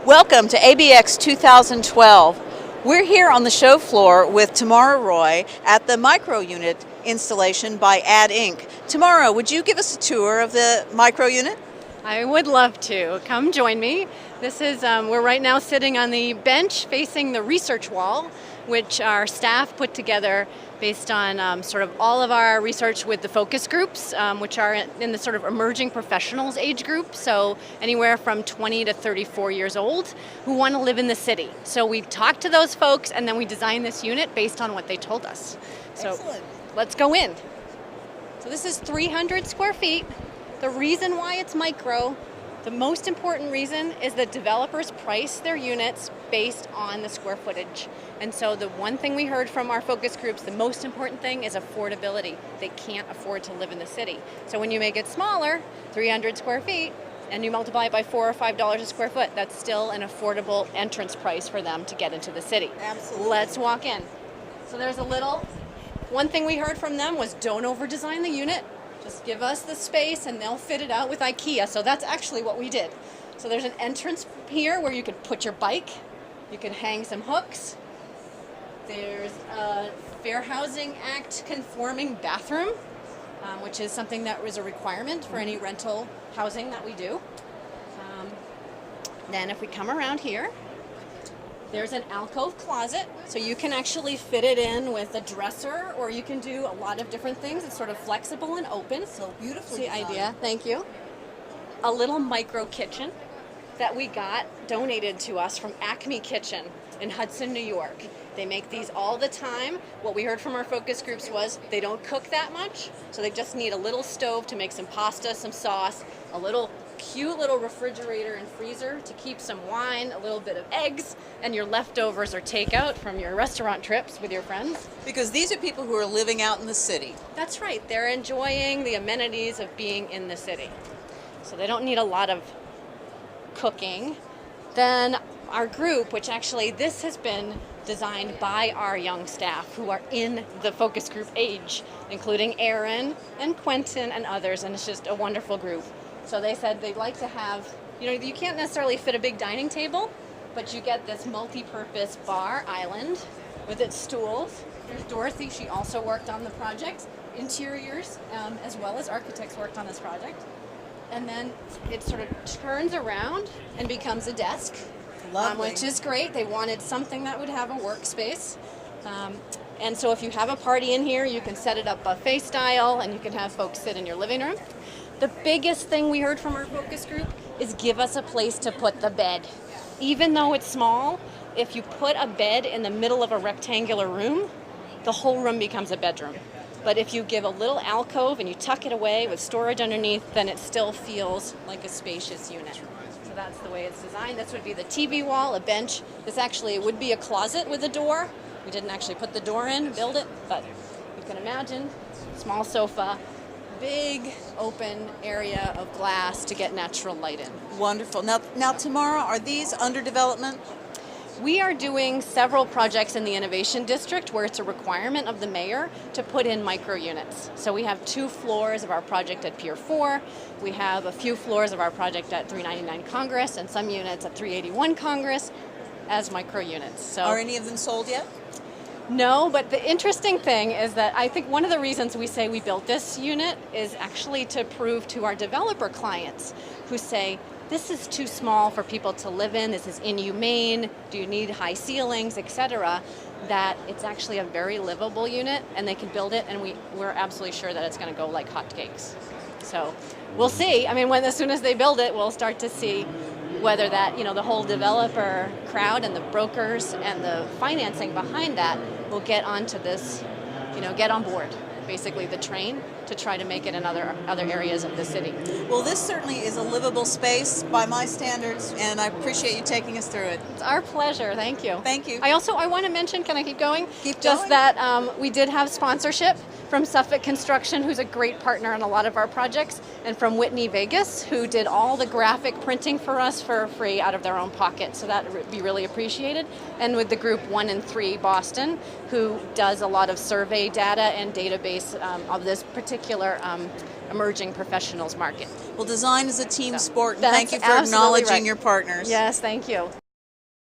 Welcome to ABX 2012. We're here on the show floor with Tamara Roy at the micro unit installation by Add Inc. Tamara, would you give us a tour of the micro unit? I would love to. Come join me. This is, we're right now sitting on the bench facing the research wall, which our staff put together based on sort of all of our research with the focus groups, which are in the sort of emerging professionals age group, so anywhere from 20 to 34 years old, who want to live in the city. So we talked to those folks and then we designed this unit based on what they told us. So Excellent. Let's go in. So this is 300 square feet. The reason why it's micro, the most important reason is that developers price their units based on the square footage. And so the one thing we heard from our focus groups, the most important thing is affordability. They can't afford to live in the city. So when you make it smaller, 300 square feet, and you multiply it by $4 or $5 a square foot, that's still an affordable entrance price for them to get into the city. Absolutely. Let's walk in. So there's one thing we heard from them was don't over-design the unit. Just give us the space and they'll fit it out with IKEA. So that's actually what we did. So there's an entrance here where you could put your bike. You could hang some hooks. There's a Fair Housing Act conforming bathroom, which is something that was a requirement for any rental housing that we do. Then if we come around here, there's an alcove closet, so you can actually fit it in with a dresser, or you can do a lot of different things. It's sort of flexible and open. So beautiful. The idea, thank you. A little micro kitchen that we got donated to us from Acme Kitchen in Hudson, New York. They make these all the time. What we heard from our focus groups was they don't cook that much, so they just need a little stove to make some pasta, some sauce, a little cute little refrigerator and freezer to keep some wine, a little bit of eggs, and your leftovers or takeout from your restaurant trips with your friends. Because these are people who are living out in the city. That's right. They're enjoying the amenities of being in the city. So they don't need a lot of cooking. Then our group, which actually this has been designed by our young staff who are in the focus group age, including Aaron and Quentin and others, and it's just a wonderful group. So they said they'd like to have, you can't necessarily fit a big dining table, but you get this multi-purpose bar island with its stools. There's Dorothy, she also worked on the project. Interiors, as well as architects worked on this project. And then it sort of turns around and becomes a desk, which is great. They wanted something that would have a workspace. And so if you have a party in here, you can set it up buffet style and you can have folks sit in your living room. The biggest thing we heard from our focus group is give us a place to put the bed. Even though it's small, if you put a bed in the middle of a rectangular room, the whole room becomes a bedroom. But if you give a little alcove and you tuck it away with storage underneath, then it still feels like a spacious unit. So that's the way it's designed. This would be the TV wall, a bench. This actually would be a closet with a door. We didn't actually put the door in, build it, but you can imagine, small sofa, big open area of glass to get natural light in. Wonderful. Now, Tamara, are these under development? We are doing several projects in the Innovation District where it's a requirement of the mayor to put in micro units. So we have 2 floors of our project at Pier 4. We have a few floors of our project at 399 Congress and some units at 381 Congress as micro units. So Are any of them sold yet? No, but the interesting thing is that I think one of the reasons we say we built this unit is actually to prove to our developer clients who say, this is too small for people to live in, this is inhumane, do you need high ceilings, etc., that it's actually a very livable unit and they can build it, and we're absolutely sure that it's going to go like hotcakes. So we'll see. I mean, as soon as they build it, we'll start to see whether that, the whole developer crowd and the brokers and the financing behind that will get onto this, get on board, basically the train, to try to make it in other areas of the city. Well, this certainly is a livable space by my standards, and I appreciate you taking us through it. It's our pleasure. Thank you. Thank you. I want to mention, can I keep going? Keep Just going. that we did have sponsorship from Suffolk Construction, who's a great partner on a lot of our projects, and from Whitney Vegas, who did all the graphic printing for us for free out of their own pocket. So that would be really appreciated. And with the group 1 and 3 Boston, who does a lot of survey data and database of this particular particular emerging professionals market. Well, design is a team So, sport, and that's thank you for absolutely acknowledging right. your partners. Yes, thank you.